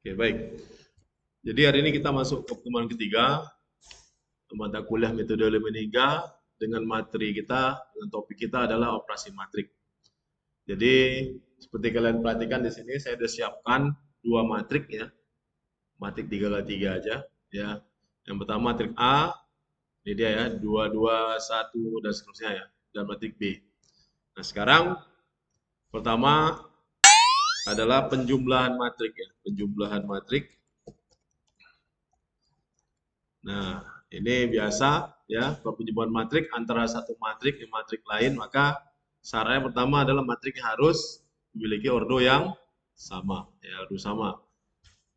Oke, baik. Jadi hari ini kita masuk ke pertemuan ketiga, mata kuliah metode Lemeniga dengan materi kita, dengan topik kita adalah operasi matrik. Jadi seperti kalian perhatikan di sini saya sudah siapkan dua matrik ya, matrik 3x3 aja ya. Yang pertama matrik A, ini dia ya, 2, 2, 1 dan seterusnya ya, dan matrik B. Nah sekarang pertama adalah penjumlahan matrik ya, penjumlahan matrik. Nah, ini biasa ya, penjumlahan matrik antara satu matrik dengan matrik lain, maka syarat yang pertama adalah matrik harus memiliki ordo yang sama, ya, ordo sama.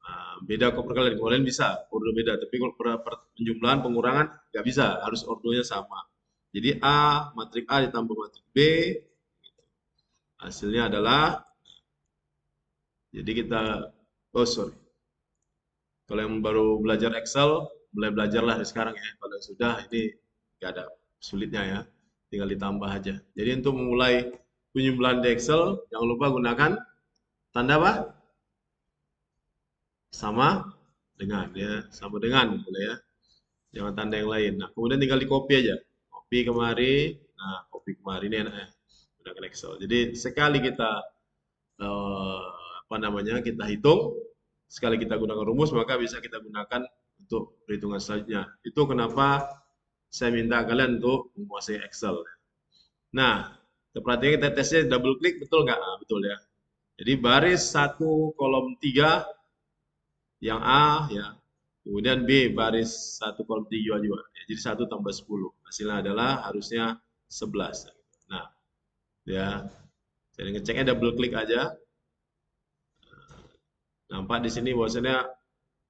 Nah, beda kok perkalian, kalian bisa ordo beda, tapi kalau penjumlahan pengurangan nggak bisa, harus ordonya sama. Jadi A, matrik A ditambah matrik B, hasilnya adalah, jadi kita, oh sorry, kalau yang baru belajar Excel, mulai belajarlah dari sekarang ya. Kalau sudah, ini nggak ada sulitnya ya, tinggal ditambah aja. Jadi untuk memulai penjumlahan di Excel, jangan lupa gunakan tanda apa? Sama dengan ya, sama dengan boleh ya. Jangan tanda yang lain. Nah, kemudian tinggal di copy aja. Copy kemari, nah copy kemari ini enak ya, gunakan Excel. Jadi sekali kita eh, apa namanya kita hitung, sekali kita gunakan rumus maka bisa kita gunakan untuk perhitungan selanjutnya. Itu kenapa saya minta kalian untuk menguasai Excel. Nah, perhatikan kita tesnya double klik betul nggak? Nah, betul ya. Jadi baris 1 kolom 3 yang A ya. Kemudian B baris 1 kolom 3 juga. Ya, jadi 1 tambah 10. Hasilnya adalah harusnya 11. Nah, ya. Jadi ngeceknya double klik aja. Nampak di sini bahwasanya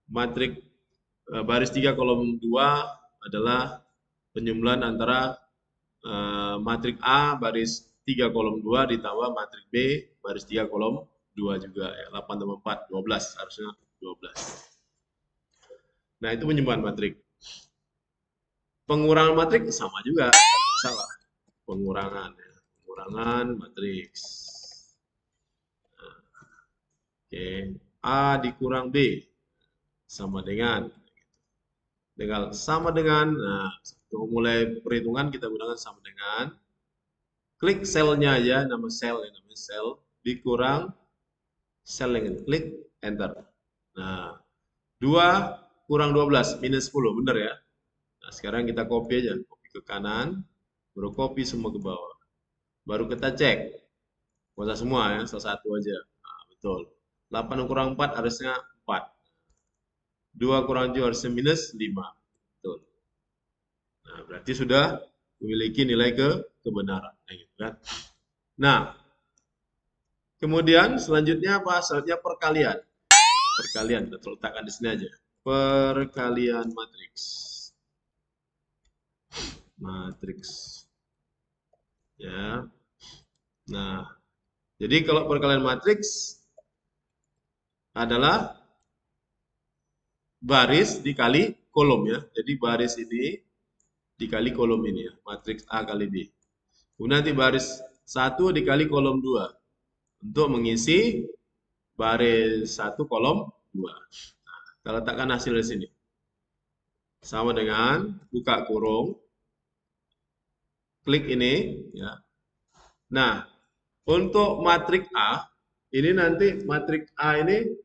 matrik baris 3 kolom 2 adalah penjumlahan antara matrik A baris 3 kolom 2 ditambah matrik B baris 3 kolom 2 juga ya. 8 tambah 4 12 harusnya 12. Nah, itu penjumlahan matrik. Pengurangan matrik sama juga, salah. Pengurangan ya. Pengurangan matriks. Nah, oke, A dikurang B sama dengan nah untuk mulai perhitungan kita gunakan sama dengan, klik selnya aja, nama sel ya, namanya sel dikurang sel yang klik enter. Nah, 2 kurang 12 minus 10 benar ya. Nah, sekarang kita copy aja, copy ke kanan, baru copy semua ke bawah, baru kita cek, nggak usah semua ya, salah satu aja. Nah, betul, 8 kurang 4 harusnya 4, 2 kurang 7 harusnya minus 5. Betul. Nah, berarti sudah memiliki nilai kebenaran. Kan? Nah, kemudian selanjutnya apa? Selanjutnya perkalian. Perkalian, kita letakkan di sini aja. Perkalian matriks. Matriks. Ya. Nah, jadi kalau perkalian matriks adalah baris dikali kolom ya. Jadi baris ini dikali kolom ini ya, matriks A kali B. Kemudian nanti baris 1 dikali kolom 2 untuk mengisi baris 1 kolom 2. Nah, kita letakkan hasil di sini. Sama dengan buka kurung, klik ini ya. Nah, untuk matrik A, ini nanti matrik A ini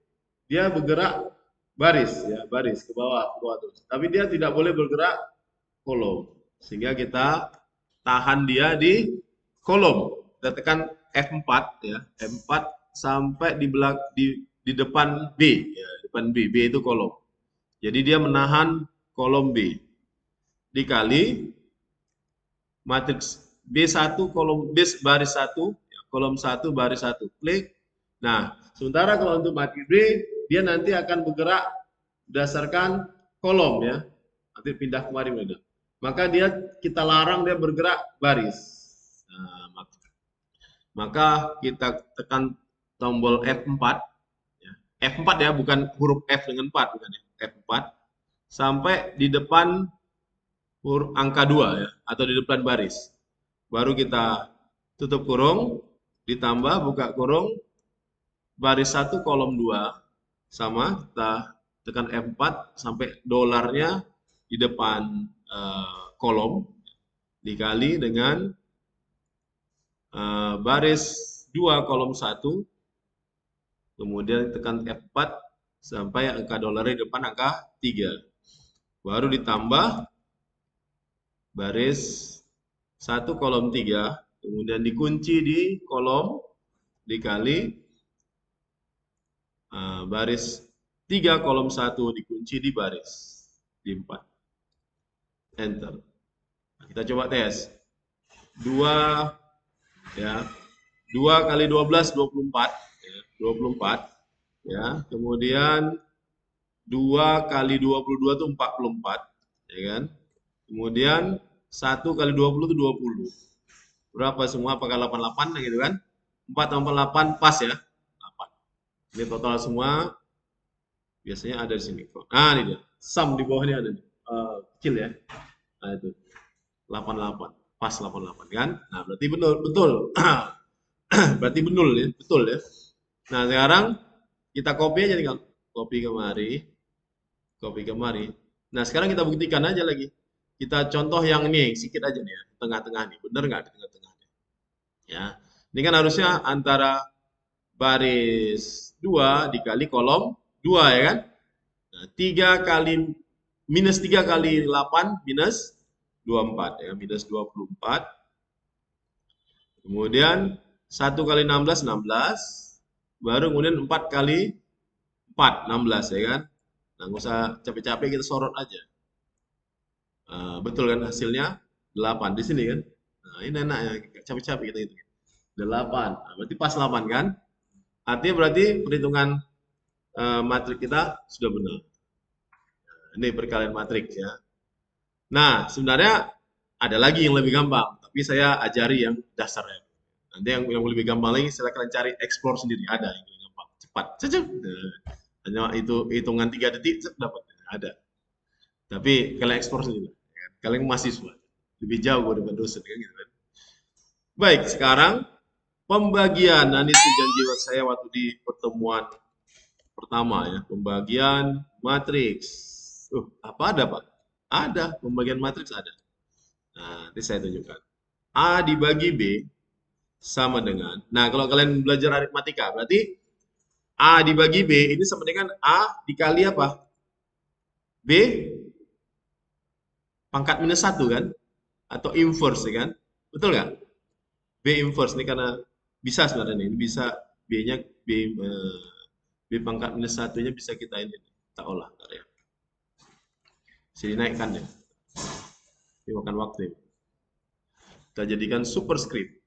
dia bergerak baris ya, baris ke bawah terus. Tapi dia tidak boleh bergerak kolom. Sehingga kita tahan dia di kolom. Kita tekan F4 ya, F4 sampai di depan B ya, depan B. B itu kolom. Jadi dia menahan kolom B. Dikali matriks B1 kolom B baris 1, ya, kolom 1 baris 1. Klik. Nah, sementara kalau untuk matriks B dia nanti akan bergerak berdasarkan kolom ya. Nanti pindah kemari udah. Maka dia kita larang dia bergerak baris. Nah, maka kita tekan tombol F4 ya. F4 ya, bukan huruf F dengan 4 bukan ya. F4 sampai di depan huruf angka 2 ya, atau di depan baris. Baru kita tutup kurung, ditambah buka kurung baris 1 kolom 2 sama, kita tekan F4 sampai dolarnya di depan kolom dikali dengan baris 2 kolom 1, kemudian tekan F4 sampai angka dolarnya di depan angka 3. Baru ditambah baris 1 kolom 3, kemudian dikunci di kolom dikali baris 3 kolom 1 dikunci di baris di 4. Enter. Nah, kita coba tes. 2 ya. 2 kali 12 24 ya, 24 ya. Kemudian 2 kali 22 itu 44 ya kan. Kemudian 1 kali 20 itu 20. Berapa semua? Apakah 88 gitu kan? 4 tambah 8 pas ya. 8. Ini total semua biasanya ada di sini. Nah, ini dia. Sum di bawahnya ada nih. Kecil ya. Nah, itu. 88. Pas 88 kan? Nah, berarti betul, betul. Berarti betul ya, betul ya. Nah, sekarang kita copy aja tinggal. Copy kemari. Copy kemari. Nah, sekarang kita buktikan aja lagi. Kita contoh yang ini, sedikit aja nih ya. Tengah-tengah nih. Bener nggak di tengah-tengah? Ya. Ini kan harusnya antara baris 2 dikali kolom 2 ya kan? Nah, 3 kali minus 3 kali 8 minus 24 ya, minus 24. Kemudian 1 kali 16 16. Baru kemudian 4 kali 4 16 ya kan? Nah, nggak usah capek-capek, kita sorot aja. Betul kan hasilnya 8 di sini kan? Nah, ini enak ya, capek-capek kita itu. 8. Nah, berarti pas 8 kan? Artinya berarti perhitungan matrik kita sudah benar. Ini perkalian matriks ya. Nah, sebenarnya ada lagi yang lebih gampang, tapi saya ajari yang dasarnya. Nanti yang lebih gampang lagi, silakan cari explore sendiri. Ada yang lebih gampang, cepat, cecep. Hanya itu hitungan 3 detik, dapat. Ada. Tapi kalian explore sendiri. Kalian mahasiswa, lebih jauh dengan dosen kan gitu kan. Baik, sekarang pembagian. Nah, ini janji saya waktu di pertemuan pertama ya, pembagian matriks. Apa ada Pak? Ada, pembagian matriks ada. Nah, nanti saya tunjukkan. A dibagi B sama dengan, nah kalau kalian belajar aritmatika, berarti A dibagi B ini sama dengan A dikali apa? B pangkat minus 1 kan? Atau inverse kan? Betul nggak? B inverse ini karena bisa sebenarnya ini bisa B-nya B pangkat minus 1-nya bisa kita ini kita olah ya. Sini naikkan ya. Ini makan waktu ya. Kita jadikan superscript.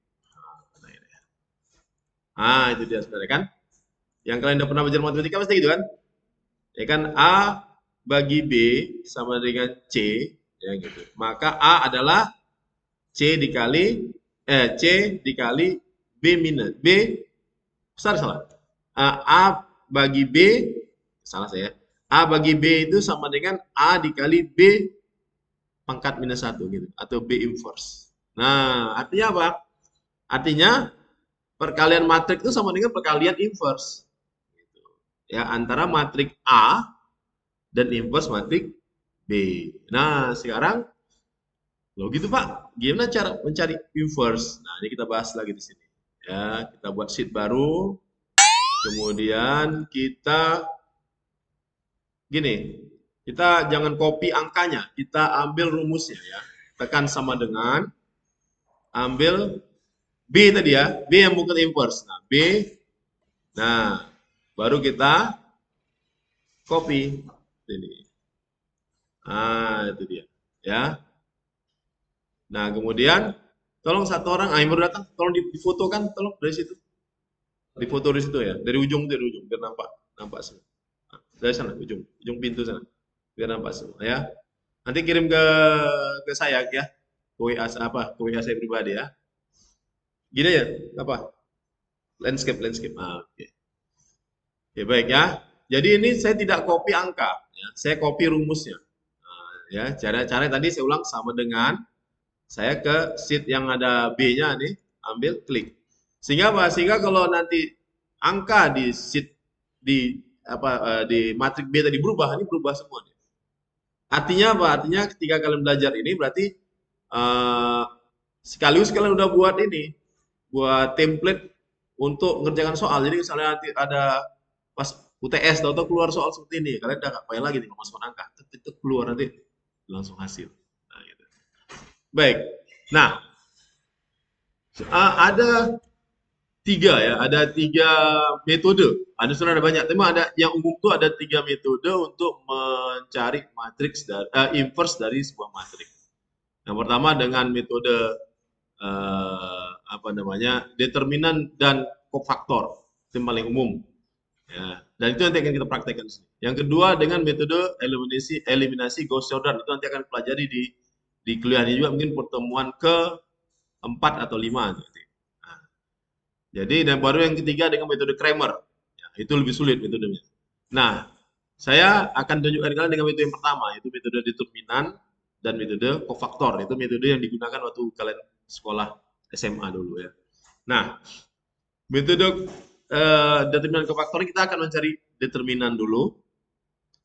Ah, itu dia sebenarnya kan. Yang kalian udah pernah belajar matematika pasti gitu kan? Ya kan A bagi B sama dengan C ya gitu. Maka A adalah C dikali B minus B salah. A bagi B salah saya. A bagi B itu sama dengan A dikali B pangkat minus 1 gitu atau B inverse. Nah, artinya apa? Artinya perkalian matriks itu sama dengan perkalian inverse. Ya, antara matrik A dan inverse matrik B. Nah, sekarang loh gitu Pak, gimana cara mencari inverse? Nah, ini kita bahas lagi di sini. Ya, kita buat sheet baru. Kemudian kita gini, kita jangan copy angkanya, kita ambil rumusnya ya. Tekan sama dengan ambil B tadi ya, B yang bukan inverse. Nah, B. Nah, baru kita copy ini. Ah, itu dia. Ya. Nah, kemudian tolong satu orang, yang baru datang, tolong difotokan, tolong dari situ. Difoto dari situ ya, dari ujung biar nampak, nampak semua. Nah, dari sana, ujung pintu sana, biar nampak semua ya. Nanti kirim ke saya ya, ke WA apa, ke WA saya pribadi ya. Gini ya, apa? Landscape. Ah, oke. Oke, baik ya. Jadi ini saya tidak copy angka, ya. Saya copy rumusnya. Nah, ya, cara tadi saya ulang sama dengan saya ke sheet yang ada B-nya nih, ambil klik. Sehingga apa? Sehingga kalau nanti angka di sheet di di matrik B tadi berubah, ini berubah semua. Artinya apa? Artinya ketika kalian belajar ini berarti eh, sekaligus kalian udah buat ini, buat template untuk ngerjakan soal. Jadi misalnya nanti ada pas UTS atau keluar soal seperti ini, kalian udah nggak payah lagi nih masukkan angka, itu keluar nanti langsung hasil. Nah, gitu. Baik. Nah, ada tiga ya, ada tiga metode. Ada sebenarnya ada banyak, tapi ada yang umum tuh ada tiga metode untuk mencari matriks inverse dari sebuah matriks. Yang pertama dengan metode apa namanya determinan dan kofaktor, itu yang paling umum. Ya, dan itu nanti akan kita praktekkan. Yang kedua dengan metode eliminasi Gauss-Jordan, itu nanti akan pelajari di kuliah ini juga mungkin pertemuan ke-4 atau 5 nanti. Nah, jadi dan baru yang ketiga dengan metode Kramer. Ya, itu lebih sulit metodenya. Nah, saya akan tunjukkan kalian dengan metode yang pertama, yaitu metode determinan dan metode kofaktor. Itu metode yang digunakan waktu kalian sekolah SMA dulu ya. Nah, metode determinan kofaktor kita akan mencari determinan dulu.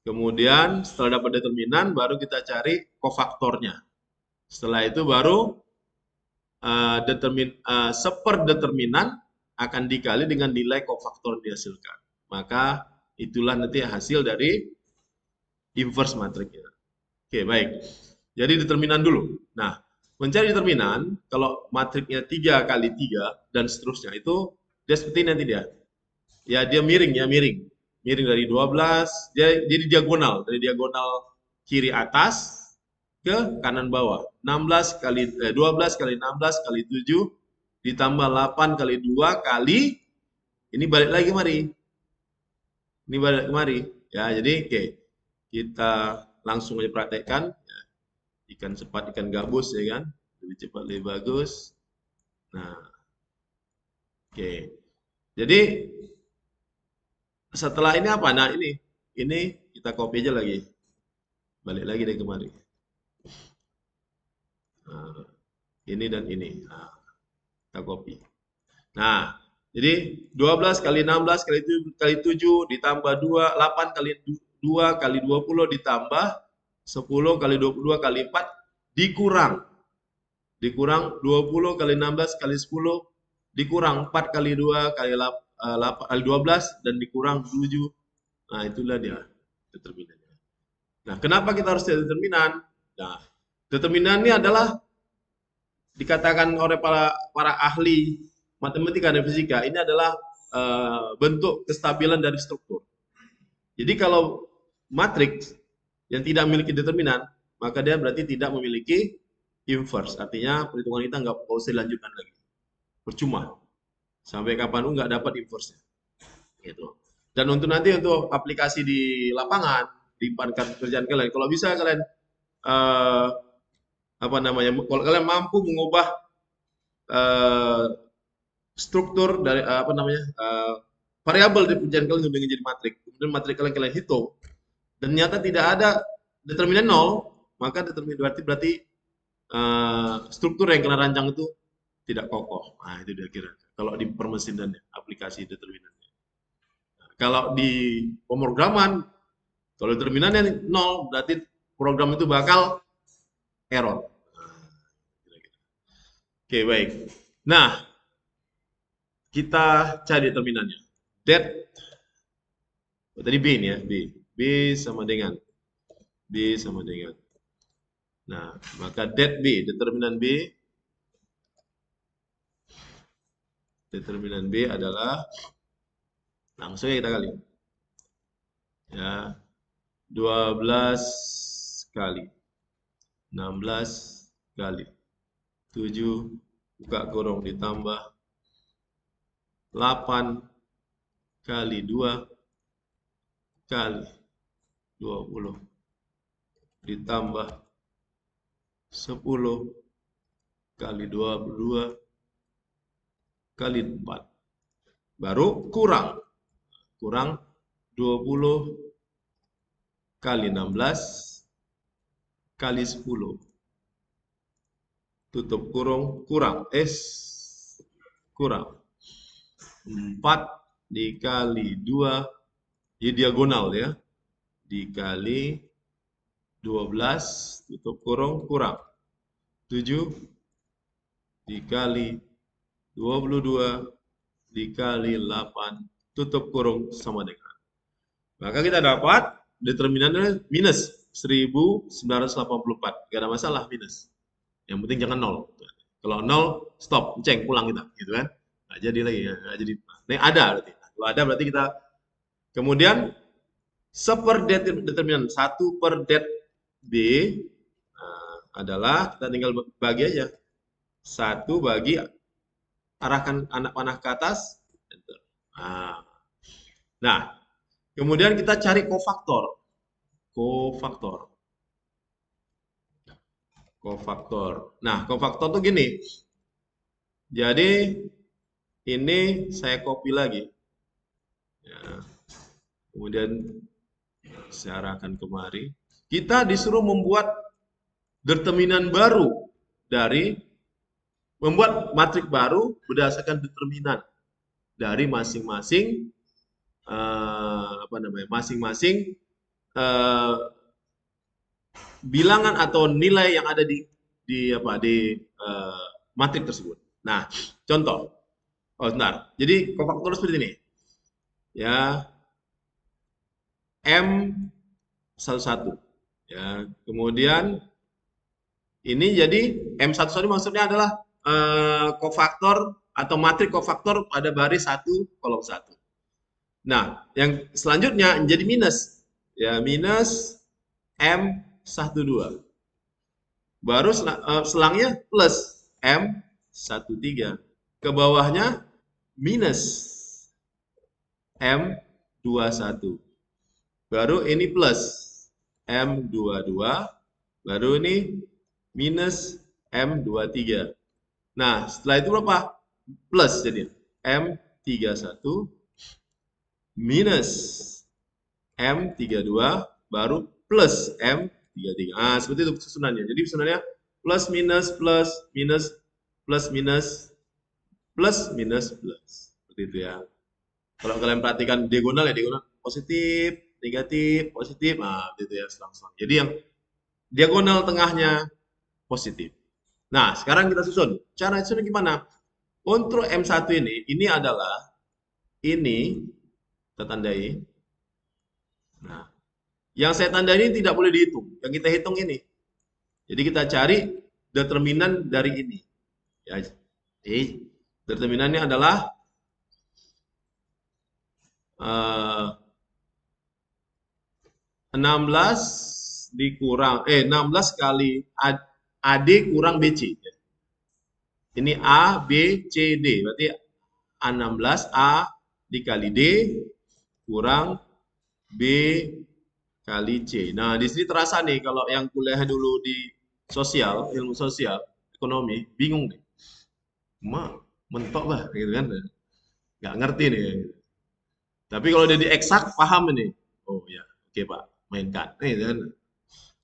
Kemudian setelah dapat determinan baru kita cari kofaktornya. Setelah itu baru seperdeterminan akan dikali dengan nilai kofaktor yang dihasilkan. Maka itulah nanti hasil dari inverse matriknya. Oke, baik. Jadi determinan dulu. Nah, mencari determinan, kalau matriknya 3 kali 3 dan seterusnya, itu dia seperti ini nanti dia. Ya, dia miring ya, miring. Miring dari 12, jadi diagonal. Dari diagonal kiri atas ke kanan bawah. 12 kali 16 kali 7 ditambah 8 kali 2 kali ini balik lagi kemari. Ini balik kemari. Ya, jadi oke. Kita langsung aja praktekkan. Ya, ikan cepat, ikan gabus ya kan. Lebih cepat, lebih bagus. Nah, oke. Jadi setelah ini apa? Nah, ini kita copy aja lagi. Balik lagi dari kemari. Nah, ini dan ini. Nah, kita copy. Nah, jadi 12 kali 16 kali 7 ditambah 2, 8 kali 2 kali 20 ditambah 10 kali 22 kali 4 dikurang. Dikurang 20 kali 16 kali 10 dikurang 4 kali 2 kali 8 kali 12 dan dikurang 7. Nah, itulah dia determinannya. Nah, kenapa kita harus determinan? Nah, determinan ini adalah dikatakan oleh para ahli matematika dan fisika, ini adalah bentuk kestabilan dari struktur. Jadi kalau matriks yang tidak memiliki determinan, maka dia berarti tidak memiliki inverse. Artinya perhitungan kita nggak usah dilanjutkan lagi. Percuma. Sampai kapanpun nggak dapat inverse-nya. Gitu. Dan untuk nanti untuk aplikasi di lapangan, di pekerjaan kalian, kalau bisa kalian apa namanya, kalau kalian mampu mengubah struktur dari apa namanya variabel di pekerjaan kalian sudah menjadi matrik, kemudian matrik kalian hitung dan ternyata tidak ada determinan 0, maka determinan berarti struktur yang kalian rancang itu tidak kokoh. Nah, itu dia kira kalau di permesinan aplikasi determinannya. Nah, kalau di pemrograman kalau determinannya 0 berarti program itu bakal error. Oke, baik. Nah, kita cari determinannya. Det, tadi B ini ya, B sama dengan. Nah, maka det B, determinan B adalah, langsung ya kita kali. Ya, 12 kali, 16 kali, 7 buka kurung ditambah 8 kali 2 kali 20 ditambah 10 kali 22 kali 4. Baru kurang 20 kali 16 kali 10. Tutup kurung, kurang. Kurang. 4 dikali 2 Jadi diagonal ya. Dikali 12 tutup kurung kurang 7 dikali 22 dikali 8 tutup kurung sama dengan. Maka kita dapat determinannya minus 1984. Gak ada masalah minus. Yang penting jangan 0. Kalau 0, stop, ceng, pulang kita, gitu kan? Nggak jadi lagi, ya. Nggak jadi. Nah, ada berarti. Kalau ada berarti kita kemudian determinan 1 per det B adalah kita tinggal bagi aja. 1 bagi arahkan anak panah ke atas. Enter. Nah, kemudian kita cari kofaktor. Kofaktor. Nah, kofaktor tuh gini. Jadi ini saya copy lagi. Ya. Kemudian saya arahkan kemari. Kita disuruh membuat determinan baru dari membuat matrik baru berdasarkan determinan dari masing-masing masing-masing bilangan atau nilai yang ada di matrik tersebut. Nah, contoh. Oh, sebentar. Jadi kofaktor seperti ini. Ya, M11. Ya, kemudian ini jadi M11 maksudnya adalah kofaktor atau matrik kofaktor pada baris 1 kolom 1. Nah, yang selanjutnya menjadi minus. Ya, minus M12. Baru selangnya plus M13. Ke bawahnya minus M21. Baru ini plus M22. Baru ini minus M23. Nah, setelah itu berapa? Plus jadi M31 minus M32 baru plus M33. Nah, seperti itu susunannya. Jadi susunannya plus minus plus minus plus minus plus minus plus. Seperti itu ya. Kalau kalian perhatikan diagonal ya diagonal positif, negatif, positif. Nah, gitu ya selang-selang. Jadi yang diagonal tengahnya positif. Nah, sekarang kita susun. Cara susun gimana? Untuk M1 ini adalah ini kita tandai. Nah, yang saya tandai ini tidak boleh dihitung. Yang kita hitung ini. Jadi kita cari determinan dari ini. Ya, jadi determinannya adalah 16 kali AD kurang BC. Ini A, B, C, D. Berarti A16 A dikali D kurang B kali C. Nah, di sini terasa nih kalau yang kuliah dulu di sosial, ilmu sosial, ekonomi, bingung nih. Mentok lah gitu kan. Nggak ngerti nih. Tapi kalau udah di eksak paham ini. Oh ya, oke Pak, mainkan. Nih kan.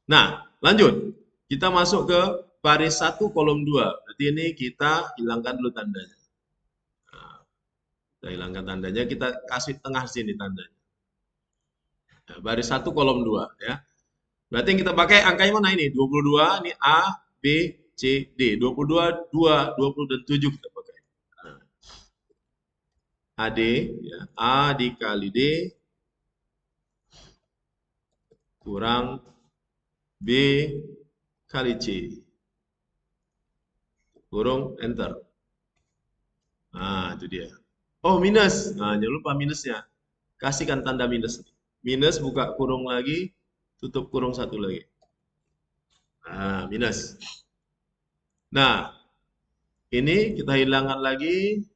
Nah, lanjut. Kita masuk ke baris 1 kolom 2. Berarti ini kita hilangkan dulu tandanya. Nah, kita hilangkan tandanya, kita kasih tengah sini tandanya. Nah, baris 1 kolom 2 ya. Berarti yang kita pakai angkanya mana ini? 22, ini A, B, C, D. 22, 2, 20 dan 7 kita pakai. Nah, AD ya, A dikali D kurang B kali C. Kurung enter. Nah, itu dia. Oh, minus. Nah, jangan lupa minusnya. Kasihkan tanda minus. Minus, buka kurung lagi, tutup kurung satu lagi. Nah, minus. Nah, ini kita hilangkan lagi.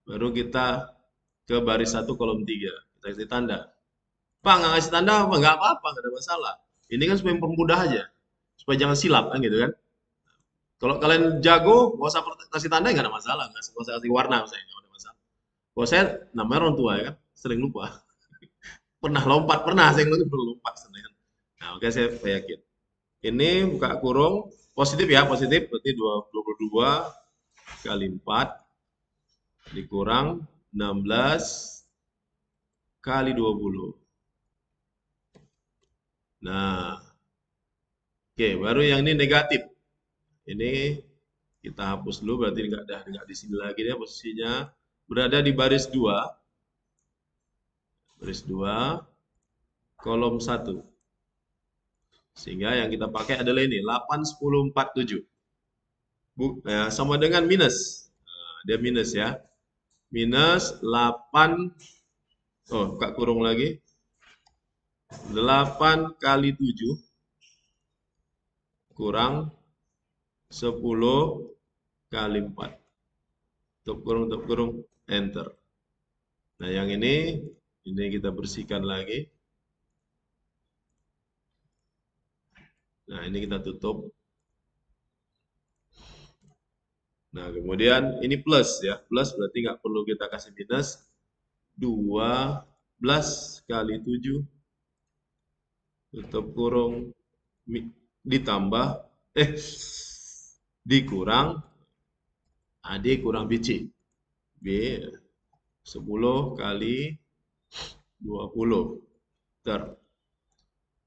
Baru kita ke baris 1 kolom 3. Kita kasih tanda. Pak, nggak kasih tanda apa? Nggak apa-apa, nggak ada masalah. Ini kan supaya mempermudah aja. Supaya jangan silap kan gitu kan. Kalau kalian jago, nggak usah kasih tanda nggak ada masalah. Nggak usah kasih warna, saya nggak ada masalah. Kalau saya namanya orang tua ya kan, sering lupa. Pernah lompat, pernah saya lompat. Nah, oke saya yakin. Ini buka kurung, positif ya, positif. Berarti 22 kali 4 dikurang 16 kali 20. Nah, oke, baru yang ini negatif. Ini kita hapus dulu, berarti nggak di sini lagi ya posisinya. Berada di baris 2. Baris 2, kolom 1. Sehingga yang kita pakai adalah ini, 8, 10, 4, 7. Sama dengan minus. Nah, dia minus ya. Minus 8, oh, buka kurung lagi. 8 kali 7 kurang 10 kali 4. Tutup kurung, enter. Nah, yang ini kita bersihkan lagi. Nah, ini kita tutup. Nah, kemudian ini plus ya. Plus berarti nggak perlu kita kasih minus. 12 kali 7 tutup kurung ditambah dikurang AD kurang BC. B 10 kali 20.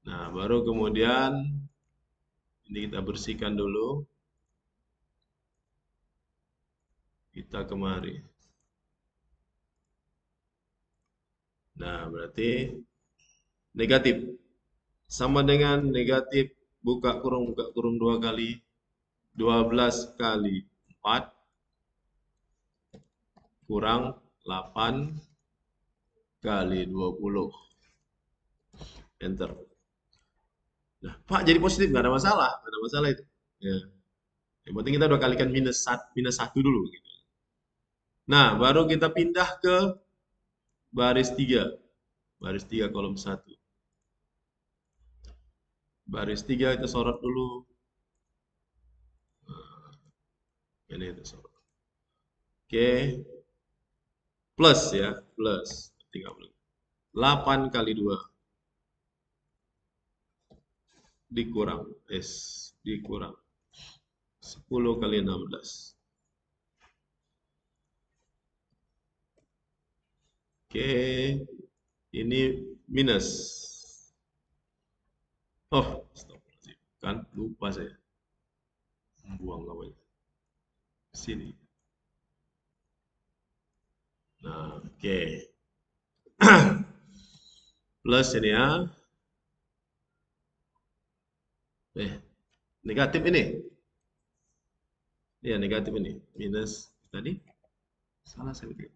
Nah, baru kemudian ini kita bersihkan dulu. Kita kemari. Nah, berarti negatif. Sama dengan negatif buka kurung 2 kali 12 kali 4 kurang 8 kali 20. Enter. Nah, Pak jadi positif, nggak ada masalah. Nggak ada masalah itu. Ya. Yang penting kita udah kalikan minus 1 dulu. Gitu. Nah, baru kita pindah ke baris 3. Baris 3 kolom 1. Baris 3 kita sorot dulu. Nah, ini kita sorot. Oke. Plus ya, plus. 8 kali 2. Dikurang. Dikurang. 10 kali 16. Oke. Ini minus. Oh, stop. Kan lupa saya. Buang namanya. Sini. Nah, oke. Plus ini ya. Negatif ini. Ya, negatif ini. Minus tadi. Salah saya bikin.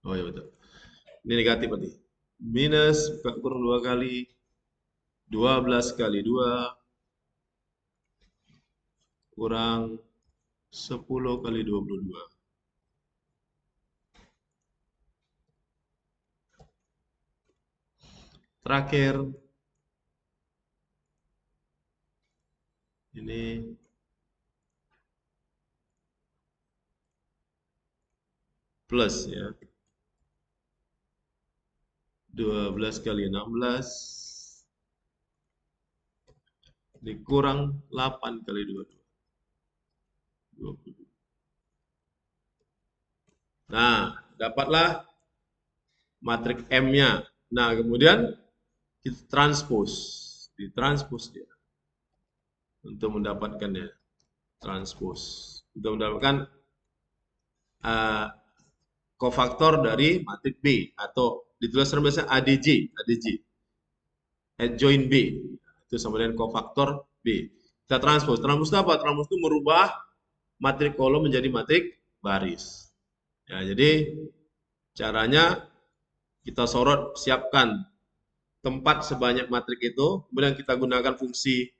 Oh ya betul. Ini negatif berarti. Minus kurang 2 kali. 12 kali 2 kurang 10 kali 22. Terakhir, ini plus ya. 12 kali 16 dikurang 8 kali 22. 20. Nah, dapatlah matrik M-nya. Nah, kemudian kita transpose. Ditranspose dia. Untuk mendapatkannya. Transpose. Untuk mendapatkan kofaktor dari matrik B. Atau ditulis biasanya ADJ. Adjoint B. Itu sama dengan kofaktor B. Kita transpose. Transpose itu apa? Transpose itu merubah matrik kolom menjadi matrik baris. Ya, jadi caranya kita sorot, siapkan tempat sebanyak matrik itu, kemudian kita gunakan fungsi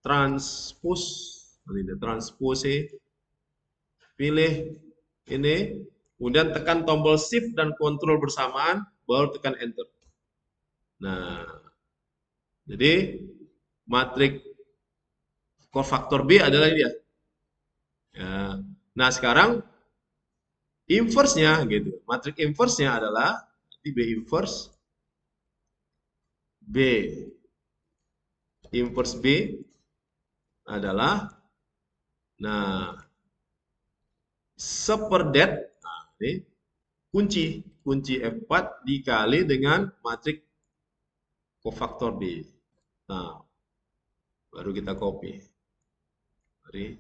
transpose, pilih ini, kemudian tekan tombol shift dan kontrol bersamaan, baru tekan enter. Nah, jadi matrik kofaktor B adalah ini ya. Nah, sekarang inverse-nya gitu. Matrik inverse-nya adalah B inverse B adalah nah seperdet, nah, ini kunci F4 dikali dengan matriks kofaktor D. Nah, baru kita copy. Mari.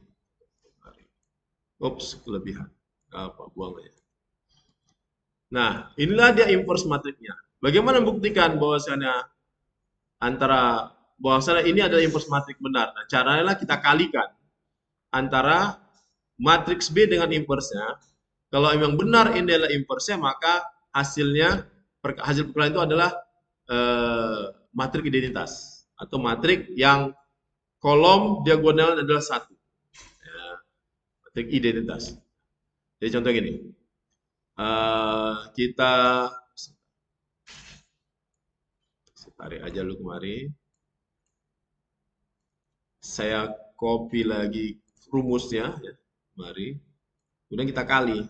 Ups, kelebihan. Apa, buang aja. Nah, inilah dia inverse matriknya. Bagaimana membuktikan bahwasanya ini adalah inverse matrik benar? Nah, caranya kita kalikan antara matriks B dengan inverse-nya. Kalau memang benar ini adalah inverse-nya, maka hasil perkalian itu adalah matrik identitas atau matrik yang kolom diagonal adalah 1. Ya, matrik identitas. Jadi contoh gini. Kita tarik aja dulu kemari. Saya copy lagi rumusnya, ya. Mari. Kemudian kita kali.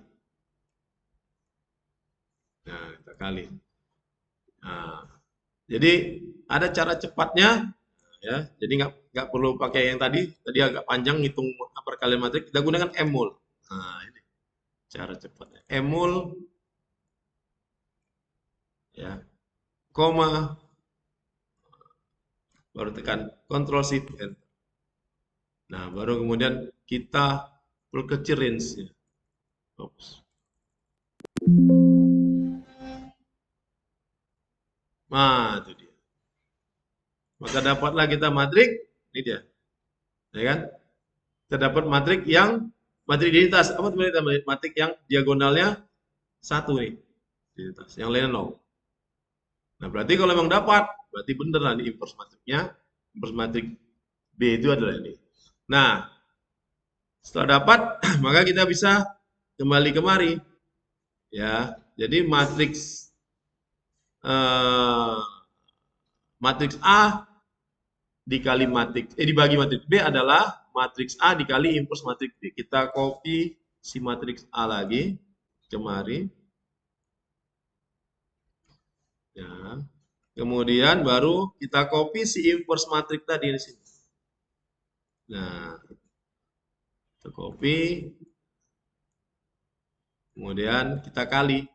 Nah, kita kali. Nah, jadi ada cara cepatnya, ya. Jadi nggak perlu pakai yang tadi agak panjang ngitung perkalian matrik. Kita gunakan M-mul. Nah, ini cara cepatnya. M-mul, ya, koma, baru tekan Ctrl Shift Enter. Nah, baru kemudian kita perkecil range-nya. Oops. Nah, itu dia. Maka dapatlah kita matrik, ini dia. Ya kan? Kita dapat matrik identitas. Apa teman-teman? Matrik yang diagonalnya 1 nih. Identitas. Yang lainnya 0. Nah, berarti kalau memang dapat, berarti benar lah ini inverse matriknya. Inverse matrik B itu adalah ini. Nah, setelah dapat, maka kita bisa kembali kemari. Ya, jadi matriks A dikali dibagi matriks B adalah matriks A dikali inverse matriks B. Kita copy si matriks A lagi kemari. Ya. Kemudian baru kita copy si inverse matriks tadi di sini. Nah, kita copy. Kemudian kita kali.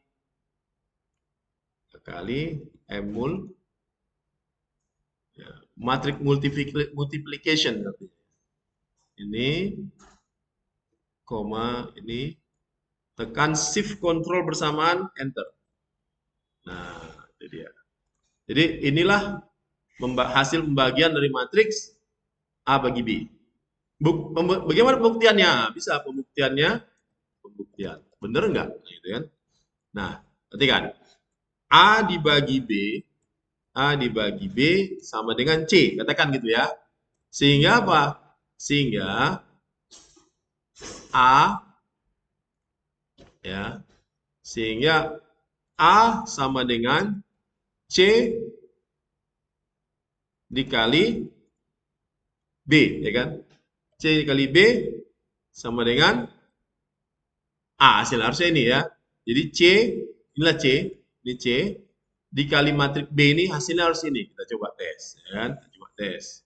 Kita kali M-mul. Ya, matrik multiplication artinya. Ini koma ini tekan shift control bersamaan enter. Nah, itu dia. Jadi inilah hasil pembagian dari matriks A bagi B. Bagaimana pembuktiannya? Bisa pembuktian. Bener nggak? Gitu kan? Nah, perhatikan. A dibagi B sama dengan C. Katakan gitu ya. Sehingga apa? Sehingga A, ya, sehingga A sama dengan C dikali B, ya kan? C dikali B sama dengan A, hasil harusnya ini ya. Jadi inilah C, ini C, dikali matrik B ini hasilnya harus ini. Kita coba tes, ya kan? Kita coba tes.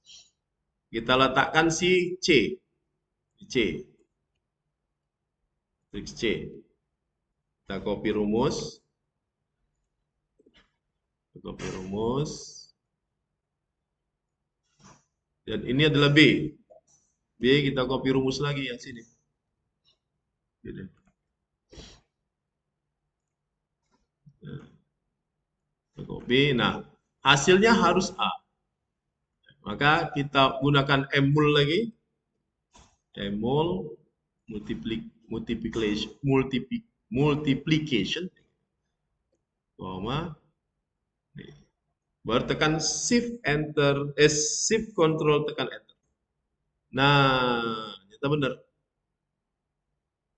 Kita letakkan si C, matriks C. Kita copy rumus. Dan ini adalah B. B kita copy rumus lagi yang sini. Gitu. Kita copy. Nah, hasilnya harus A. Maka kita gunakan M-mul lagi. M-mul multiplication. Koma. Baru tekan shift control tekan enter. Nah, ternyata benar.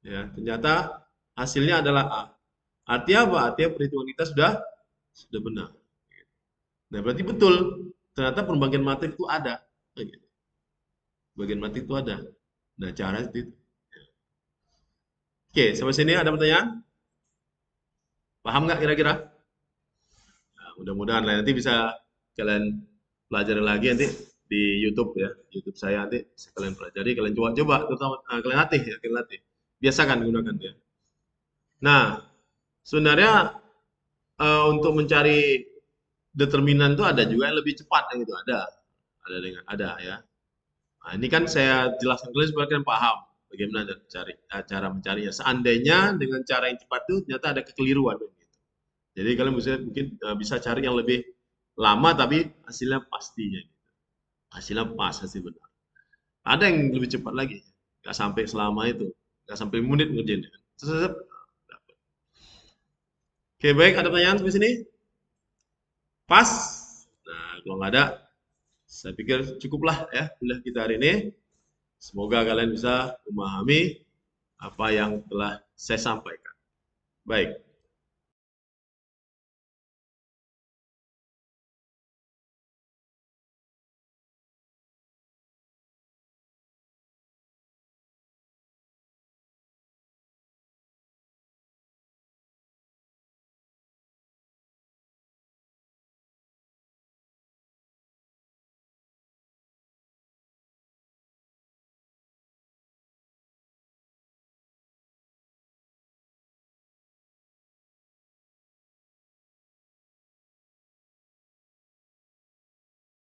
Ya, ternyata hasilnya adalah A. Artinya apa? Artinya perhitungan kita sudah benar. Nah, berarti betul. Ternyata pembagian matrik itu ada. Bagian matrik itu ada. Nah, cara itu. Oke, sampai sini ada pertanyaan? Paham nggak kira-kira? Nah, mudah-mudahan nanti bisa kalian pelajari lagi nanti di YouTube ya, YouTube saya nanti kalian pelajari, kalian coba terutama kalian latih ya, biasakan gunakan ya. Nah, sebenarnya untuk mencari determinan itu ada juga yang lebih cepat yang itu ada ya. Nah, ini kan saya jelaskan dulu supaya kalian paham bagaimana cara mencarinya. Seandainya dengan cara yang cepat itu ternyata ada kekeliruan gitu. Jadi kalian mungkin bisa cari yang lebih lama tapi hasilnya pastinya gitu. Hasilnya pas, hasil benar. Ada yang lebih cepat lagi, nggak sampai selama itu, nggak sampai menit ngerjain. Terus, oke baik, ada pertanyaan sampai sini? Pas? Nah, kalau nggak ada, saya pikir cukuplah ya kuliah kita hari ini. Semoga kalian bisa memahami apa yang telah saya sampaikan. Baik.